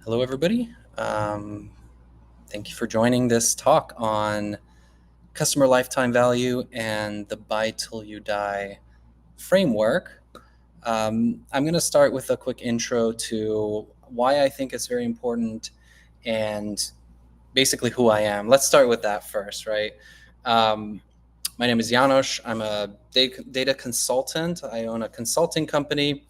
Hello, everybody. Thank you for joining this talk on customer lifetime value and the Buy Till You Die framework. I'm going to start with a quick intro to why I think it's very important and basically who I am. Let's start with that first, right? My name is Janos. I'm a data consultant. I own a consulting company.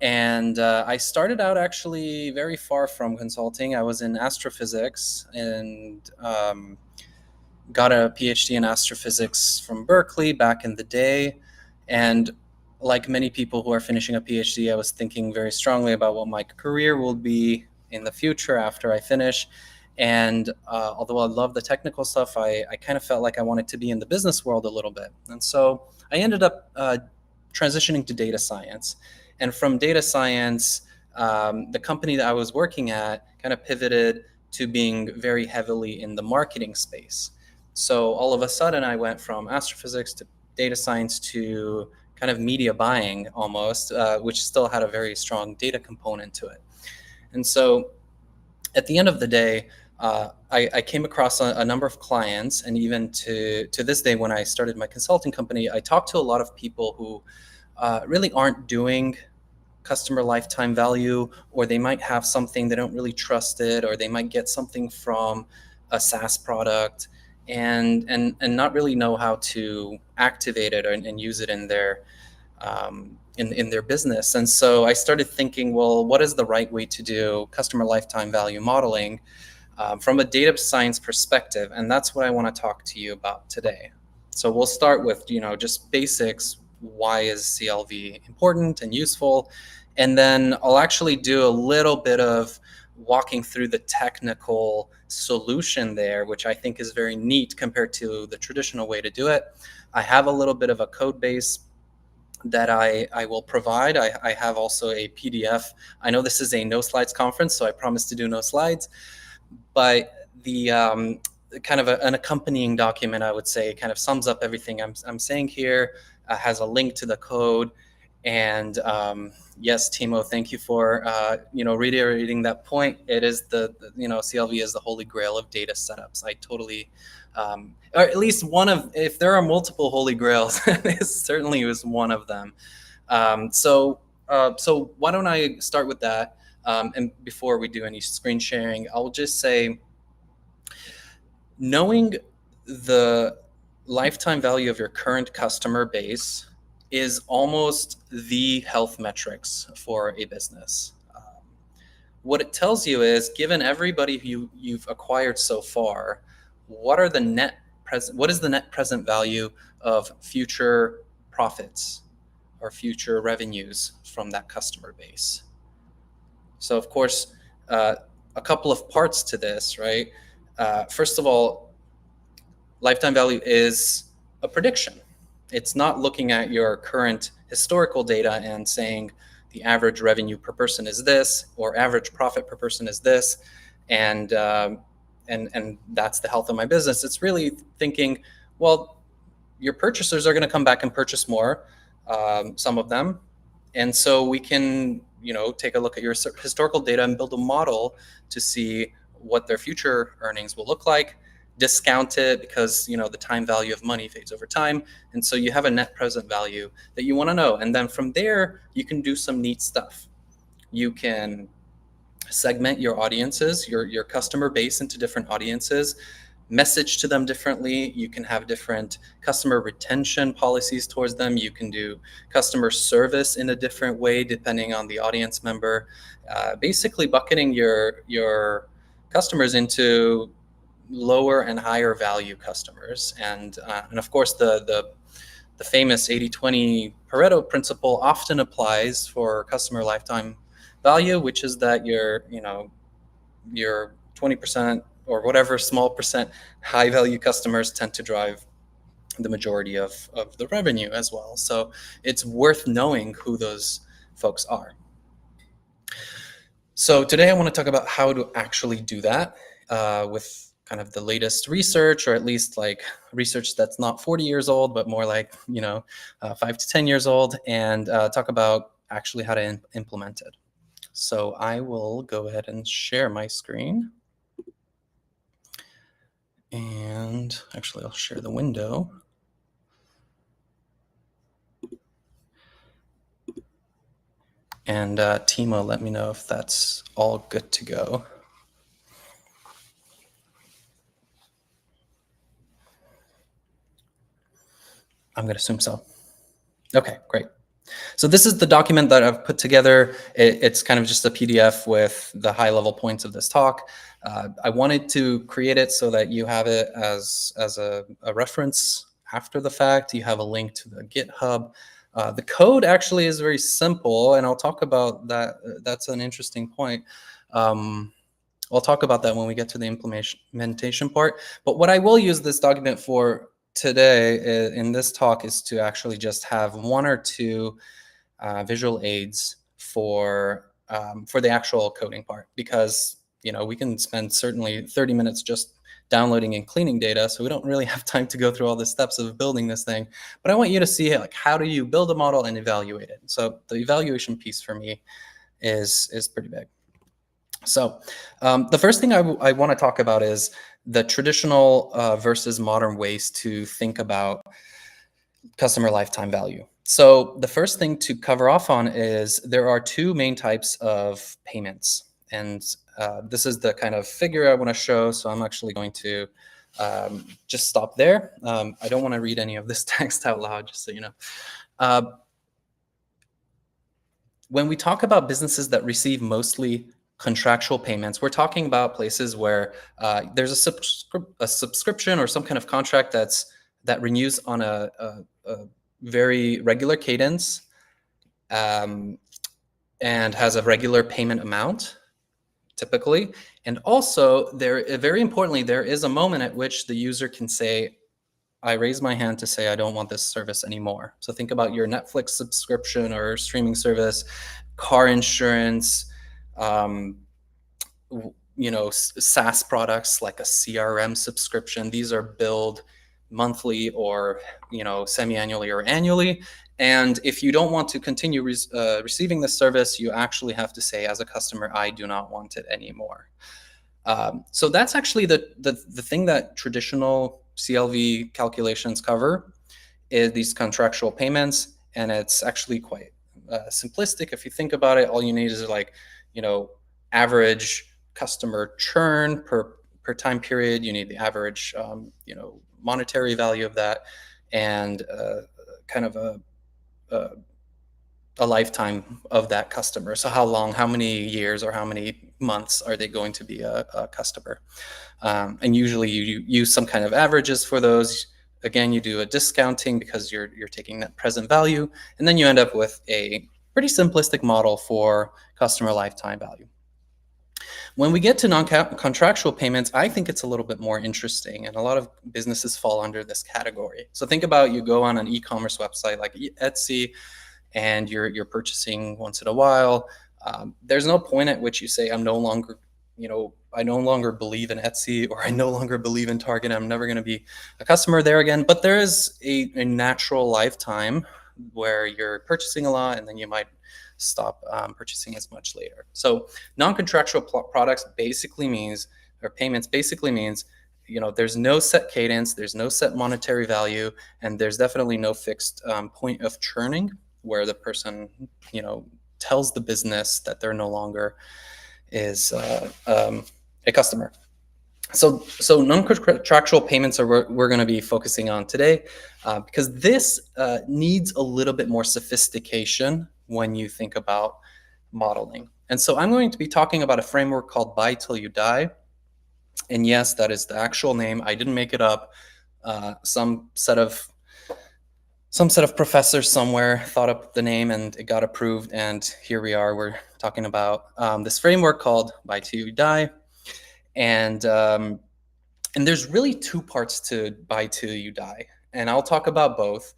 And I started out actually very far from consulting. I was in astrophysics and got a PhD in astrophysics from Berkeley back in the day. And like many people who are finishing a PhD, I was thinking very strongly about what my career will be in the future after I finish. And although I love the technical stuff, I kind of felt like I wanted to be in the business world a little bit. And so I ended up transitioning to data science. And from data science, the company that I was working at kind of pivoted to being very heavily in the marketing space. So all of a sudden, I went from astrophysics to data science to kind of media buying almost, which still had a very strong data component to it. And so at the end of the day, I came across a number of clients, and even to this day, when I started my consulting company, I talked to a lot of people who really aren't doing customer lifetime value, or they might have something they don't really trust it, or they might get something from a SaaS product and not really know how to activate it and use it in their in their business. And so I started thinking, well, what is the right way to do customer lifetime value modeling from a data science perspective? And that's what I want to talk to you about today. So we'll start with, just basics. Why is CLV important and useful? And then I'll actually do a little bit of walking through the technical solution there, which I think is very neat compared to the traditional way to do it. I have a little bit of a code base that I will provide. I have also a PDF. I know this is a no slides conference, so I promise to do no slides, but the kind of an accompanying document, I would say, kind of sums up everything I'm saying here, has a link to the code. And yes, Timo, thank you for reiterating that point. It is the CLV is the holy grail of data setups. I totally, or at least one of, if there are multiple holy grails, this certainly is one of them. So why don't I start with that? And before we do any screen sharing, I'll just say, knowing the lifetime value of your current customer base is almost the health metrics for a business. What it tells you is, given everybody you've acquired so far, what is the net present value of future profits or future revenues from that customer base? So of course, a couple of parts to this, right? First of all, lifetime value is a prediction. It's not looking at your current historical data and saying the average revenue per person is this, or average profit per person is this, and that's the health of my business. It's really thinking, well, your purchasers are going to come back and purchase more, some of them, and so we can take a look at your historical data and build a model to see what their future earnings will look like, discount it because the time value of money fades over time, and so you have a net present value that you want to know. And then from there, you can do some neat stuff. You can segment your audiences, your customer base, into different audiences, message to them differently. You can have different customer retention policies towards them. You can do customer service in a different way depending on the audience member. Basically bucketing your customers into lower and higher value customers. And of course, the famous 80-20 Pareto principle often applies for customer lifetime value, which is that your 20% or whatever small percent high value customers tend to drive the majority of the revenue as well. So it's worth knowing who those folks are. So today I want to talk about how to actually do that with kind of the latest research, or at least like research that's not 40 years old, but more like 5 to 10 years old, and talk about actually how to implement it. So I will go ahead and share my screen. And actually, I'll share the window. And Timo, let me know if that's all good to go. I'm going to assume so. Okay, great. So this is the document that I've put together. It's kind of just a PDF with the high-level points of this talk. I wanted to create it so that you have it as a reference after the fact. You have a link to the GitHub. The code actually is very simple, and I'll talk about that. That's an interesting point. I'll talk about that when we get to the implementation part. But what I will use this document for today in this talk is to actually just have one or two visual aids for the actual coding part, because we can spend certainly 30 minutes just downloading and cleaning data, so we don't really have time to go through all the steps of building this thing. But I want you to see, like, how do you build a model and evaluate it? So the evaluation piece for me is pretty big. So the first thing I want to talk about is the traditional versus modern ways to think about customer lifetime value. So the first thing to cover off on is there are two main types of payments. And this is the kind of figure I want to show. So I'm actually going to just stop there. I don't want to read any of this text out loud, just so you know. When we talk about businesses that receive mostly contractual payments, we're talking about places where there's a subscription or some kind of contract that renews on a very regular cadence, and has a regular payment amount, typically. And also, very importantly, there is a moment at which the user can say, I raise my hand to say I don't want this service anymore. So think about your Netflix subscription or streaming service, car insurance, SaaS products like a CRM subscription. These are billed monthly or semi-annually or annually. And if you don't want to continue receiving this service, you actually have to say, as a customer, I do not want it anymore. So that's actually the thing that traditional CLV calculations cover, is these contractual payments. And it's actually quite simplistic. If you think about it, all you need is average customer churn per time period. You need the average monetary value of that, and kind of a lifetime of that customer. So how many years or how many months are they going to be a customer? And usually you use some kind of averages for those. Again, you do a discounting because you're taking that present value, and then you end up with a pretty simplistic model for customer lifetime value. When we get to non-contractual payments, I think it's a little bit more interesting, and a lot of businesses fall under this category. So think about, you go on an e-commerce website like Etsy, and you're purchasing once in a while. There's no point at which you say, I no longer believe in Etsy, or I no longer believe in Target. I'm never going to be a customer there again. But there is a natural lifetime where you're purchasing a lot, and then you might stop purchasing as much later. So non-contractual products basically means, or payments basically means, there's no set cadence, there's no set monetary value, and there's definitely no fixed point of churning where the person, tells the business that they're no longer is a customer. So non-contractual payments are what we're going to be focusing on today, because this needs a little bit more sophistication when you think about modeling. And so I'm going to be talking about a framework called Buy Till You Die. And yes, that is the actual name. I didn't make it up. Some set of professors somewhere thought up the name, and it got approved. And here we are. We're talking about this framework called Buy Till You Die. And there's really two parts to Buy Till You Die, and I'll talk about both.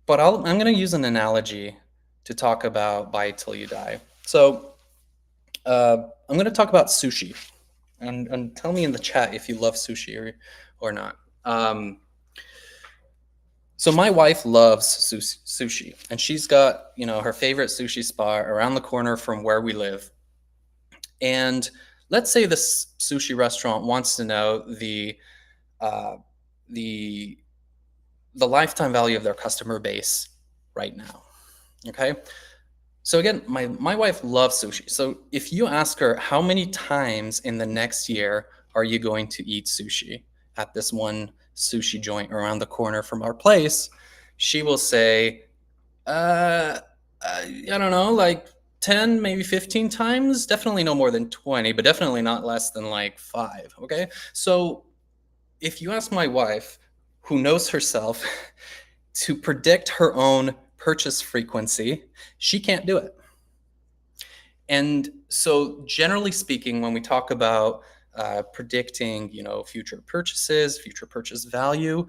But I'm going to use an analogy to talk about Buy Till You Die. So I'm going to talk about sushi, and tell me in the chat if you love sushi or not. So my wife loves sushi, and she's got, her favorite sushi spot around the corner from where we live. And let's say this sushi restaurant wants to know uh, the the lifetime value of their customer base right now. Okay. So again, my wife loves sushi. So if you ask her how many times in the next year are you going to eat sushi at this one sushi joint around the corner from our place, she will say, I don't know, like 10, maybe 15 times. Definitely no more than 20, but definitely not less than like 5. Okay. So if you ask my wife, who knows herself, to predict her own purchase frequency, she can't do it. And so, generally speaking, when we talk about predicting, future purchases, future purchase value,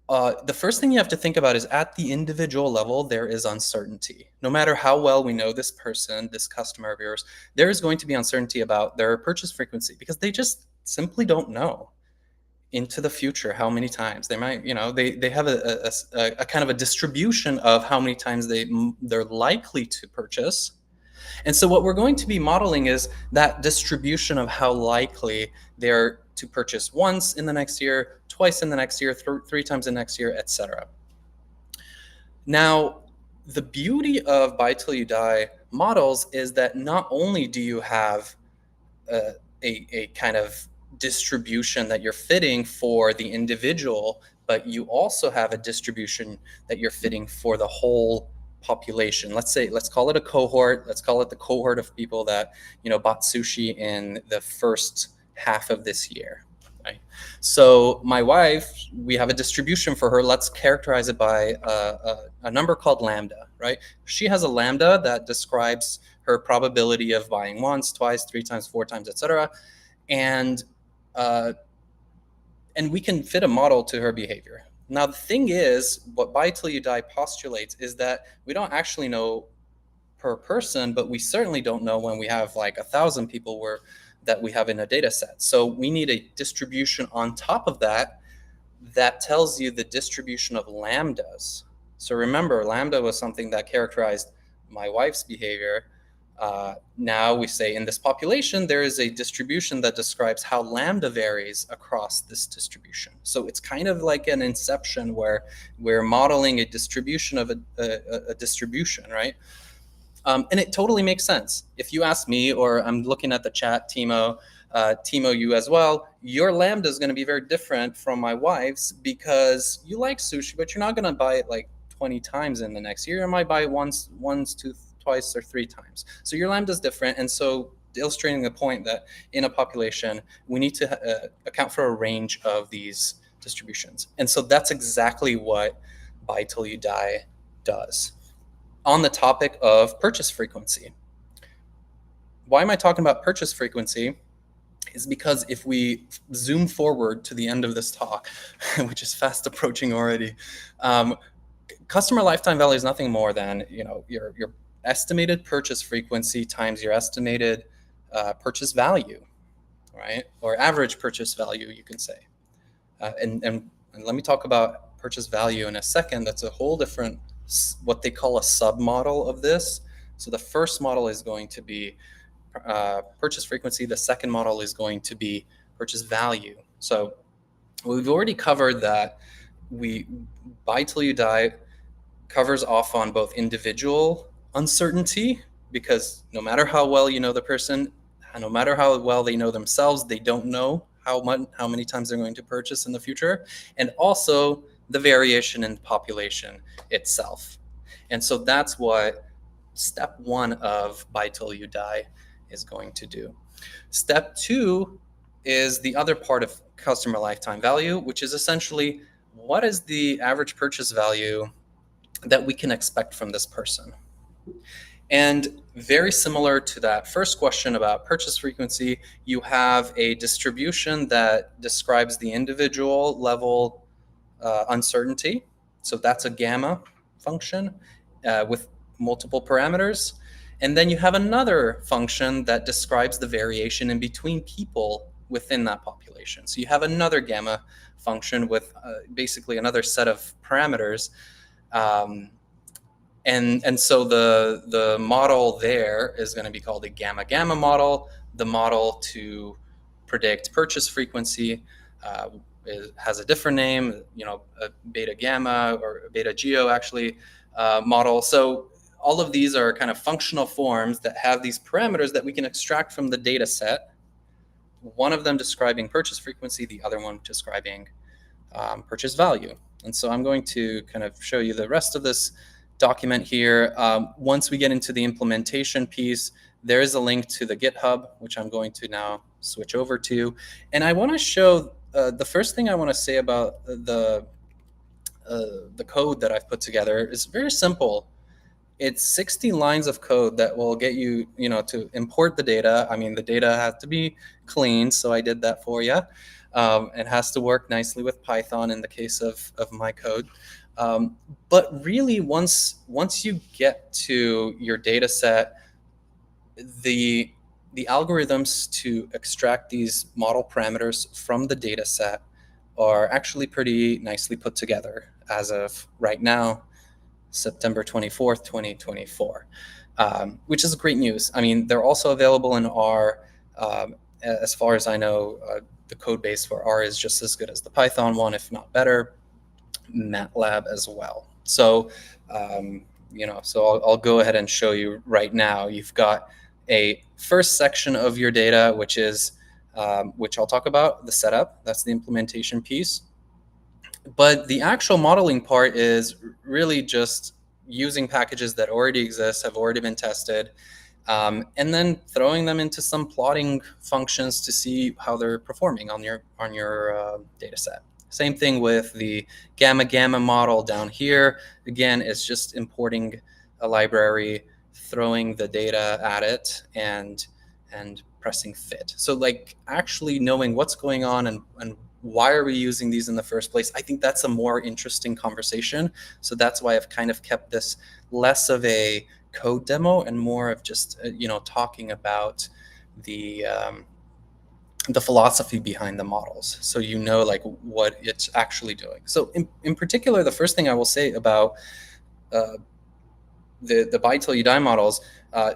the first thing you have to think about is at the individual level, there is uncertainty. No matter how well we know this person, this customer of yours, there is going to be uncertainty about their purchase frequency because they just simply don't know into the future how many times they might, they have a kind of a distribution of how many times they're likely to purchase. And so what we're going to be modeling is that distribution of how likely they're to purchase once in the next year, twice in the next year, three times in the next year, etc. Now, the beauty of Buy Till You Die models is that not only do you have a kind of distribution that you're fitting for the individual, but you also have a distribution that you're fitting for the whole population. Let's call it a cohort. Let's call it the cohort of people that, bought sushi in the first half of this year. Right. So my wife, we have a distribution for her. Let's characterize it by a number called lambda, right? She has a lambda that describes her probability of buying once, twice, 3 times, 4 times, etc. And uh, and we can fit a model to her behavior. Now, the thing is, what Buy Till You Die postulates is that we don't actually know per person, but we certainly don't know when we have like 1,000 people that we have in a data set. So we need a distribution on top of that that tells you the distribution of lambdas. So remember, lambda was something that characterized my wife's behavior. Now we say in this population, there is a distribution that describes how lambda varies across this distribution. So it's kind of like an inception where we're modeling a distribution of a distribution, right? And it totally makes sense. If you ask me, or I'm looking at the chat, Timo, you as well, your lambda is going to be very different from my wife's because you like sushi, but you're not going to buy it like 20 times in the next year. You might buy it once, twice, or 3 times. So your lambda is different. And so illustrating the point that in a population, we need to account for a range of these distributions. And so that's exactly what Buy Till You Die does. On the topic of purchase frequency. Why am I talking about purchase frequency? Is because if we zoom forward to the end of this talk, which is fast approaching already, customer lifetime value is nothing more than your estimated purchase frequency times your estimated purchase value, right? Or average purchase value, you can say. And let me talk about purchase value in a second. That's a whole different, what they call a submodel of this. So the first model is going to be purchase frequency. The second model is going to be purchase value. So we've already covered that Buy Till You Die covers off on both individual uncertainty, because no matter how well you know the person, no matter how well they know themselves, they don't know how many times they're going to purchase in the future, and also the variation in the population itself. And so that's what step 1 of Buy Till You Die is going to do. Step 2 is the other part of customer lifetime value, which is essentially what is the average purchase value that we can expect from this person. And very similar to that first question about purchase frequency, you have a distribution that describes the individual level uncertainty. So that's a gamma function with multiple parameters. And then you have another function that describes the variation in between people within that population. So you have another gamma function with basically another set of parameters. And so the model there is going to be called a gamma gamma model. The model to predict purchase frequency has a different name, a beta gamma or a beta geo actually model. So all of these are kind of functional forms that have these parameters that we can extract from the data set. One of them describing purchase frequency, the other one describing purchase value. And so I'm going to kind of show you the rest of this document here. Once we get into the implementation piece, there is a link to the GitHub, which I'm going to now switch over to. And I want to show the first thing I want to say about the code that I've put together is very simple. It's 60 lines of code that will get you, to import the data. I mean, the data has to be clean, so I did that for you. It has to work nicely with Python in the case of my code. But really, once you get to your data set, the algorithms to extract these model parameters from the data set are actually pretty nicely put together as of right now, September 24th, 2024, which is great news. I mean, they're also available in R. As far as I know, the code base for R is just as good as the Python one, if not better. MATLAB as well. So, so I'll go ahead and show you right now. You've got a first section of your data, which is, which I'll talk about, the setup. That's the implementation piece. But the actual modeling part is really just using packages that already exist, have already been tested, and then throwing them into some plotting functions to see how they're performing on your data set. Same thing with the gamma gamma model down here. Again, it's just importing a library, throwing the data at it, and pressing fit. So like actually knowing what's going on and why are we using these in the first place? I think that's a more interesting conversation. So that's why I've kind of kept this less of a code demo and more of just, talking about the philosophy behind the models. So like what it's actually doing. So in particular, the first thing I will say about the buy till you die models,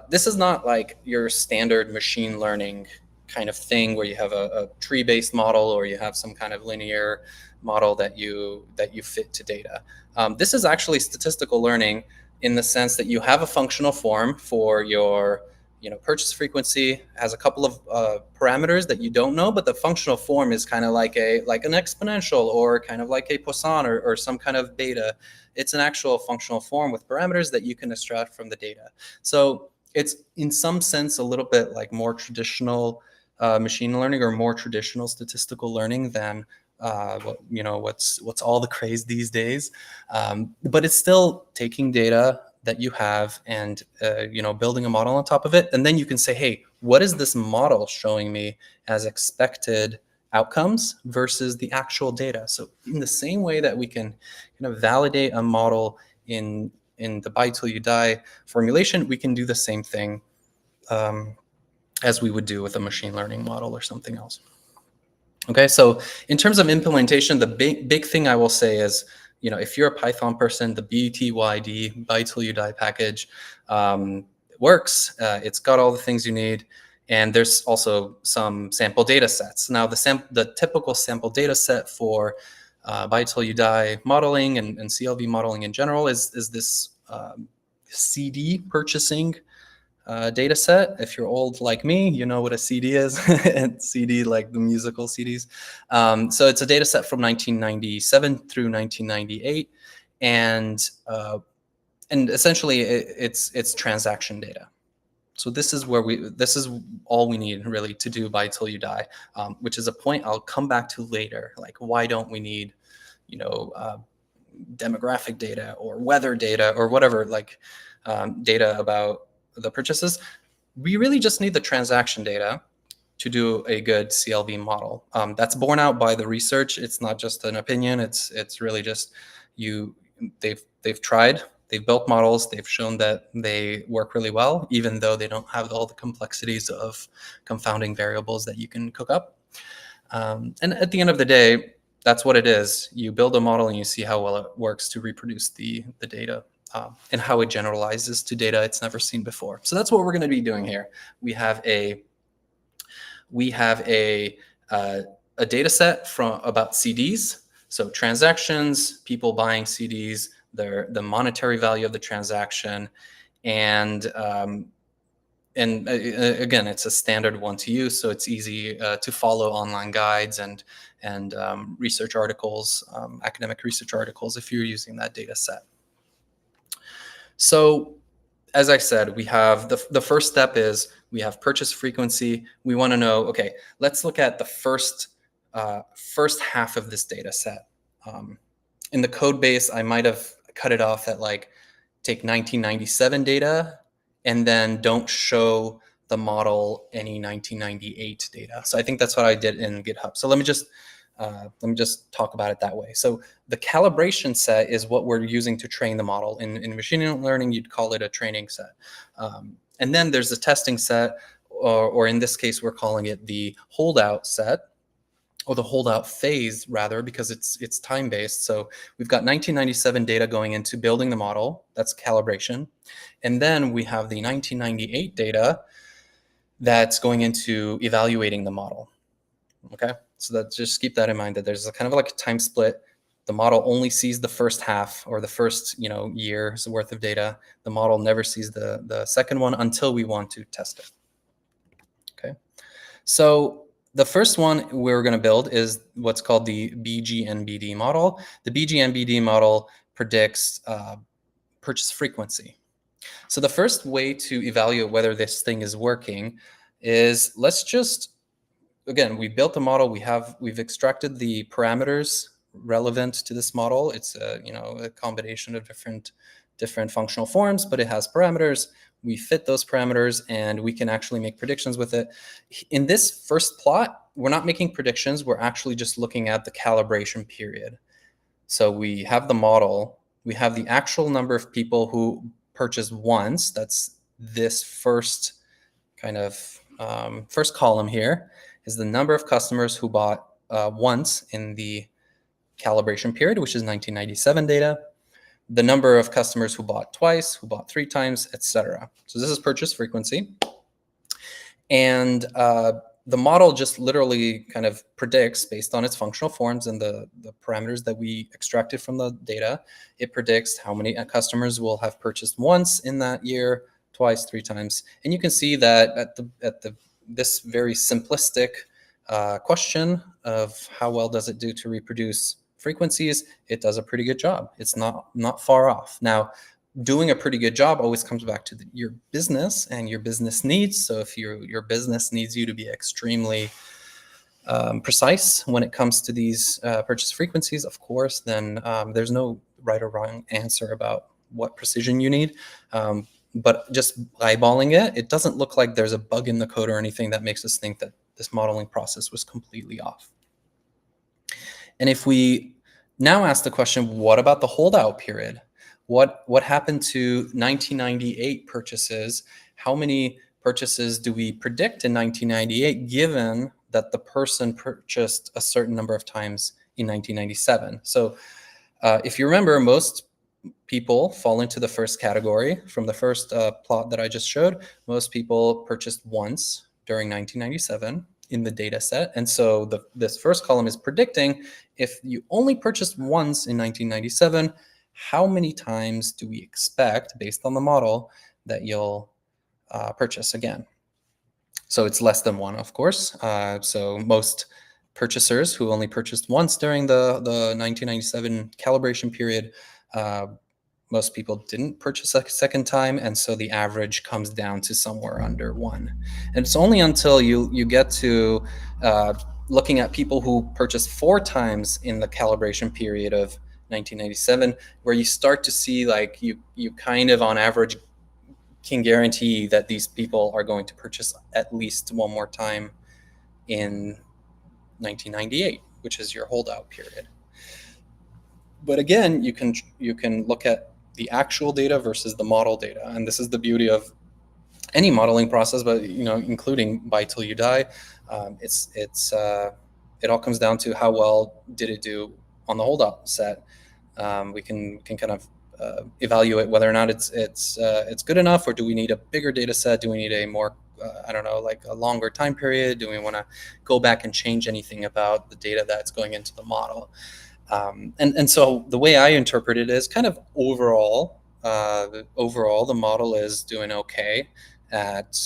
this is not like your standard machine learning kind of thing where you have a tree-based model or you have some kind of linear model that you fit to data. This is actually statistical learning in the sense that you have a functional form for your purchase frequency. Has a couple of parameters that you don't know, but the functional form is kind of like an exponential or kind of like a Poisson or some kind of beta. It's an actual functional form with parameters that you can extract from the data. So it's in some sense a little bit like more traditional machine learning or more traditional statistical learning than what's all the craze these days. But it's still taking data that you have and building a model on top of it, and then you can say, hey, what is this model showing me as expected outcomes versus the actual data? So in the same way that we can kind of validate a model in the buy till you die formulation, we can do the same thing as we would do with a machine learning model or something else. Okay, so in terms of implementation, the big thing I will say is, if you're a Python person, the BTYD, buy till you die package works. It's got all the things you need. And there's also some sample data sets. Now, the typical sample data set for buy till you die modeling and CLV modeling in general is this CD purchasing data set. If you're old like me, you know what a CD is. And CD, like the musical CDs. So it's a data set from 1997 through 1998, and essentially it's transaction data. So this is all we need really to do buy till you die, which is a point I'll come back to later. Like, why don't we need, demographic data or weather data or whatever, like data about the purchases? We really just need the transaction data to do a good CLV model. That's borne out by the research. It's not just an opinion. It's really just they've tried. They've built models. They've shown that they work really well, even though they don't have all the complexities of confounding variables that you can cook up. And at the end of the day, that's what it is. You build a model and you see how well it works to reproduce the data, and how it generalizes to data it's never seen before. So that's what we're going to be doing here. We have a data set from about CDs, so transactions, people buying CDs, the monetary value of the transaction, and again, it's a standard one to use, so it's easy to follow online guides and research articles, academic research articles, if you're using that data set. So, as I said, we have the first step is we have purchase frequency. We want to know, okay, let's look at the first half of this data set. In the code base, I might have cut it off at like take 1997 data and then don't show the model any 1998 data. So I think that's what I did in GitHub. So let me just talk about it that way. So the calibration set is what we're using to train the model. In machine learning, you'd call it a training set. And then there's the testing set, or in this case, we're calling it the holdout set, or the holdout phase rather, because it's time-based. So we've got 1997 data going into building the model, that's calibration. And then we have the 1998 data that's going into evaluating the model, okay? So that, just keep that in mind, that there's a kind of like a time split. The model only sees the first half, or the first year's worth of data. The model never sees the second one until we want to test it, okay? So the first one we're going to build is what's called the BGNBD model. The BGNBD model predicts purchase frequency. So the first way to evaluate whether this thing is working is, let's just, again, we built the model. We've extracted the parameters relevant to this model. It's a combination of different functional forms, but it has parameters. We fit those parameters and we can actually make predictions with it. In this first plot, we're not making predictions. We're actually just looking at the calibration period. So we have the model. We have the actual number of people who purchased once. That's this first kind of first column here is the number of customers who bought once in the calibration period, which is 1997 data. The number of customers who bought twice, who bought 3 times, etc. So this is purchase frequency. And the model just literally kind of predicts, based on its functional forms and the parameters that we extracted from the data, it predicts how many customers will have purchased once in that year, twice, 3 times. And you can see that at this very simplistic question of how well does it do to reproduce frequencies, it does a pretty good job. It's not far off. Now, doing a pretty good job always comes back to your business and your business needs. So if your business needs you to be extremely precise when it comes to these purchase frequencies, of course, then there's no right or wrong answer about what precision you need. But just eyeballing it, it doesn't look like there's a bug in the code or anything that makes us think that this modeling process was completely off. And if we now ask the question, what about the holdout period? What happened to 1998 purchases? How many purchases do we predict in 1998, given that the person purchased a certain number of times in 1997? So if you remember, most people fall into the first category. From the first plot that I just showed, most people purchased once during 1997 in the data set. And so this first column is predicting, if you only purchased once in 1997, how many times do we expect, based on the model, that you'll purchase again? So it's less than 1, of course. So most purchasers who only purchased once during the 1997 calibration period, most people didn't purchase a second time, and so the average comes down to somewhere under 1. And it's only until you get to looking at people who purchased 4 times in the calibration period of 1997, where you start to see, like, you kind of on average can guarantee that these people are going to purchase at least 1 more time in 1998, which is your holdout period. But again, you can look at the actual data versus the model data, and this is the beauty of any modeling process, but including Buy Till You Die, it all comes down to how well did it do on the holdout set. We can kind of evaluate whether or not it's good enough, or do we need a bigger data set? Do we need a more I don't know, like a longer time period? Do we want to go back and change anything about the data that's going into the model? And so the way I interpret it is kind of overall, the model is doing okay at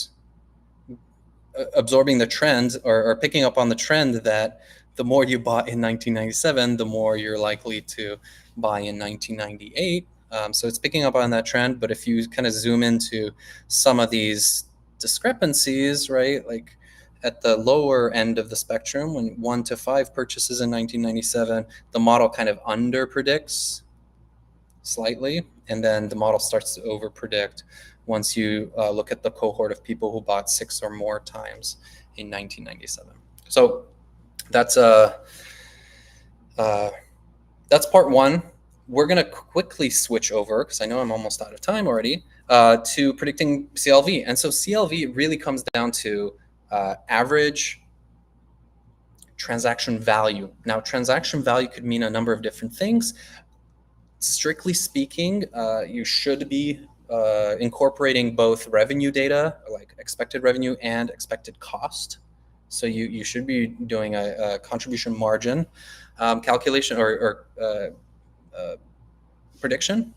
absorbing the trend, or picking up on the trend that the more you bought in 1997, the more you're likely to buy in 1998. So it's picking up on that trend. But if you kind of zoom into some of these discrepancies, right, like at the lower end of the spectrum, when 1 to 5 purchases in 1997, the model kind of under predicts slightly, and then the model starts to over predict once you look at the cohort of people who bought 6 or more times in 1997. So that's part one. We're going to quickly switch over, because I know I'm almost out of time already, to predicting CLV. And so CLV really comes down to average transaction value. Now, transaction value could mean a number of different things. Strictly speaking, you should be incorporating both revenue data, like expected revenue and expected cost. So you should be doing a contribution margin calculation or prediction,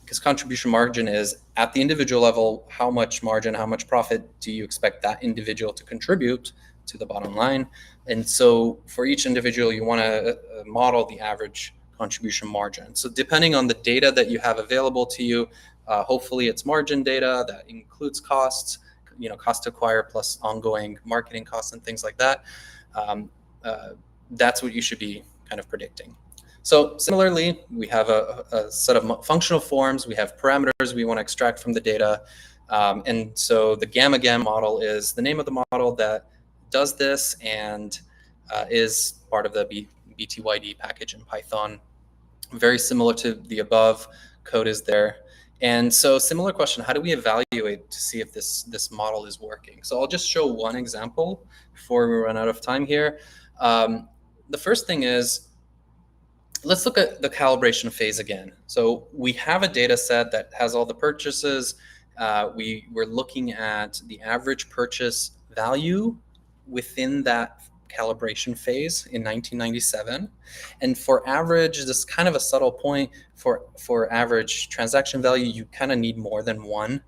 because contribution margin is at the individual level, how much margin, how much profit do you expect that individual to contribute to the bottom line. And so for each individual, you want to model the average contribution margin. So depending on the data that you have available to you, hopefully it's margin data that includes costs, cost to acquire plus ongoing marketing costs and things like that. That's what you should be kind of predicting. So similarly, we have a set of functional forms. We have parameters we want to extract from the data. And so the gamma model is the name of the model that does this, and is part of the BTYD package in Python. Very similar to the above, code is there. And so similar question, how do we evaluate to see if this model is working? So I'll just show one example before we run out of time here. The first thing is, let's look at the calibration phase again. So we have a data set that has all the purchases. We're looking at the average purchase value within that calibration phase in 1997. And for average, this is kind of a subtle point, for average transaction value, you kind of need more than one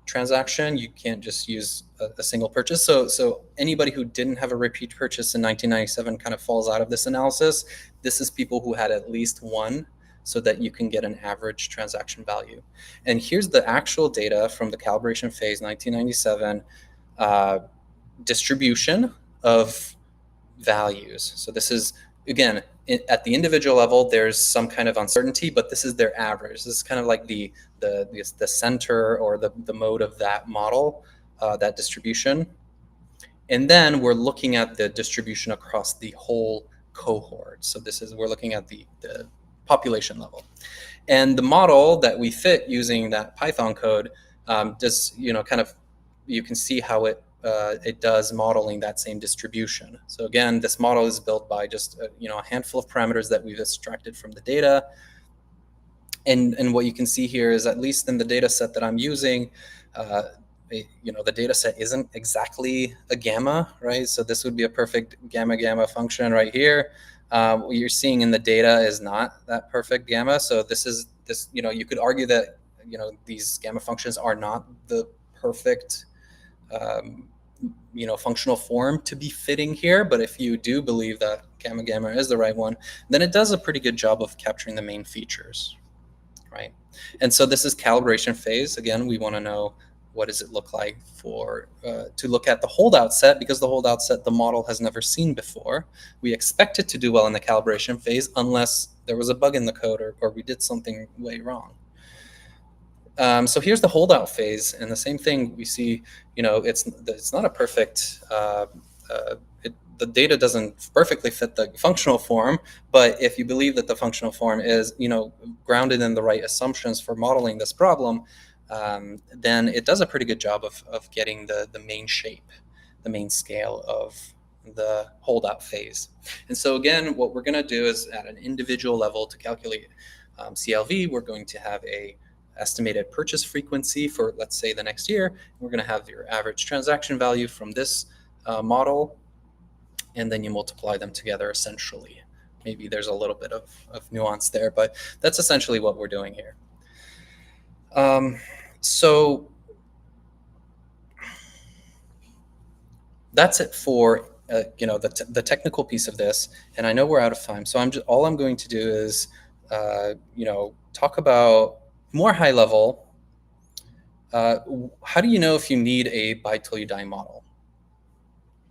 transaction. You can't just use a single purchase. So anybody who didn't have a repeat purchase in 1997 kind of falls out of this analysis. This is people who had at least one, so that you can get an average transaction value. And here's the actual data from the calibration phase, 1997, distribution of values. So this is, again, at the individual level, there's some kind of uncertainty, but this is their average. This is kind of like the center, or the mode of that model, that distribution. And then we're looking at the distribution across the whole cohort. So we're looking at the population level. And the model that we fit using that Python code does, you can see how it does modeling that same distribution. So again, this model is built by just a handful of parameters that we've extracted from the data. And what you can see here is, at least in the data set that I'm using, the data set isn't exactly a gamma, right? So this would be a perfect gamma function right here. What you're seeing in the data is not that perfect gamma. So you could argue that these gamma functions are not the perfect functional form to be fitting here. But if you do believe that gamma is the right one, then it does a pretty good job of capturing the main features, right? And so this is calibration phase. Again, we want to know, what does it look like to look at the holdout set, because the holdout set the model has never seen before. We expect it to do well in the calibration phase, unless there was a bug in the code, or we did something way wrong. So here's the holdout phase, and the same thing we see. It's not a perfect. The data doesn't perfectly fit the functional form, but if you believe that the functional form is grounded in the right assumptions for modeling this problem, then it does a pretty good job of getting the main shape, the main scale of the holdout phase. And so again, what we're going to do is at an individual level to calculate CLV, we're going to have a estimated purchase frequency for, let's say, the next year. We're going to have your average transaction value from this model, and then you multiply them together essentially. Maybe there's a little bit of nuance there, but that's essentially what we're doing here. So that's it for the technical piece of this. And I know we're out of time, so all I'm going to do is talk about more high level. How do you know if you need a buy till you die model?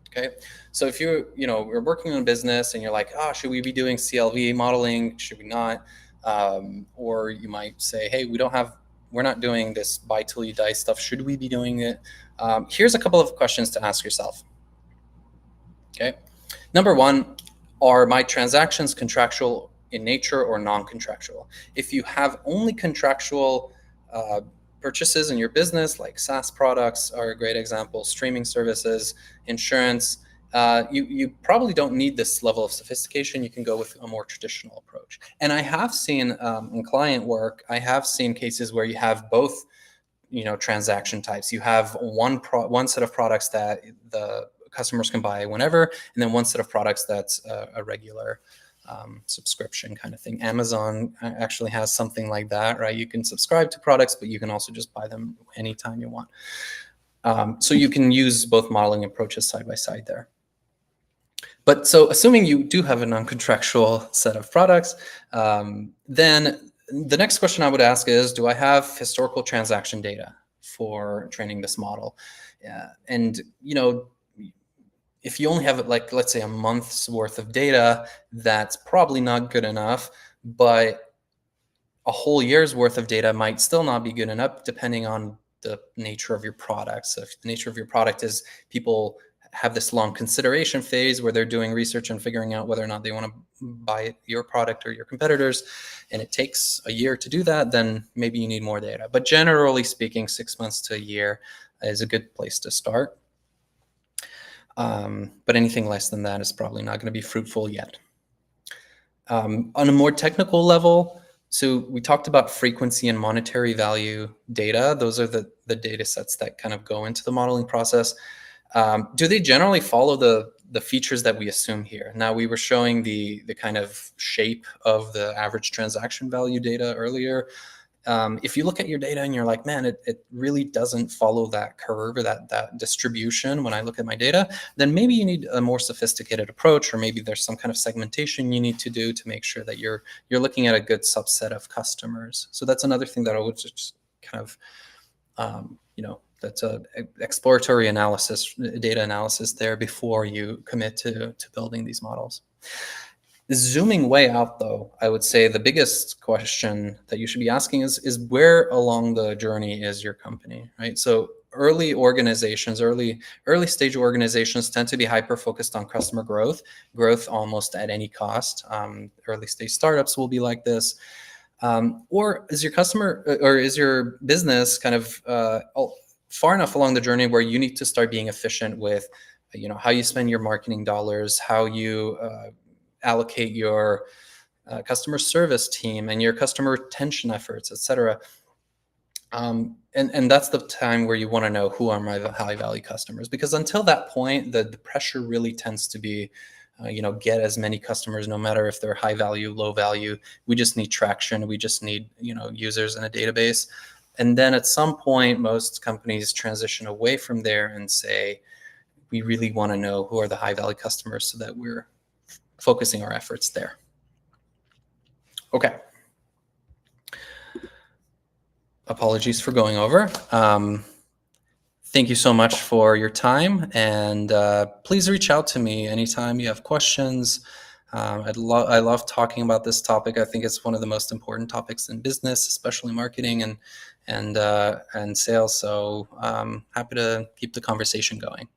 Okay, so if we're working on a business and you're like, should we be doing CLV modeling? Should we not? Or you might say, hey, we're not doing this buy till you die stuff. Should we be doing it? Here's a couple of questions to ask yourself. Okay, number one, are my transactions contractual in nature or non-contractual? If you have only contractual purchases in your business, like SaaS products are a great example, streaming services, insurance, you probably don't need this level of sophistication. You can go with a more traditional approach. And I have seen in client work, I have seen cases where you have both, transaction types. You have one set of products that the customers can buy whenever, and then one set of products that's a regular subscription kind of thing. Amazon actually has something like that, right? You can subscribe to products, but you can also just buy them anytime you want. So you can use both modeling approaches side by side there. But so assuming you do have a non-contractual set of products, then the next question I would ask is, do I have historical transaction data for training this model? And, if you only have, like, let's say a month's worth of data, that's probably not good enough, but a whole year's worth of data might still not be good enough depending on the nature of your product. So if the nature of your product is people have this long consideration phase where they're doing research and figuring out whether or not they want to buy your product or your competitors, and it takes a year to do that, then maybe you need more data. But generally speaking, 6 months to a year is a good place to start. But anything less than that is probably not going to be fruitful yet. On a more technical level, so we talked about frequency and monetary value data. Those are the data sets that kind of go into the modeling process. Do they generally follow the features that we assume here? Now, we were showing the kind of shape of the average transaction value data earlier. If you look at your data and you're like, man, it really doesn't follow that curve or that distribution when I look at my data, then maybe you need a more sophisticated approach, or maybe there's some kind of segmentation you need to do to make sure that you're looking at a good subset of customers. So that's another thing that I would just kind of, that's a exploratory analysis, data analysis there before you commit to building these models. Zooming way out, though, I would say the biggest question that you should be asking is where along the journey is your company, right? So early stage organizations tend to be hyper focused on customer growth almost at any cost. Early stage startups will be like this. Or is your business kind of far enough along the journey where you need to start being efficient with, how you spend your marketing dollars, how you allocate your customer service team and your customer retention efforts, et cetera. And that's the time where you want to know who are my high value customers, because until that point, the pressure really tends to be, get as many customers, no matter if they're high value, low value. We just need traction. We just need, users in a database. And then at some point, most companies transition away from there and say, we really want to know who are the high value customers so that we're focusing our efforts there. Okay. Apologies for going over. Thank you so much for your time, and please reach out to me anytime you have questions. I love talking about this topic. I think it's one of the most important topics in business, especially marketing and sales. So happy to keep the conversation going.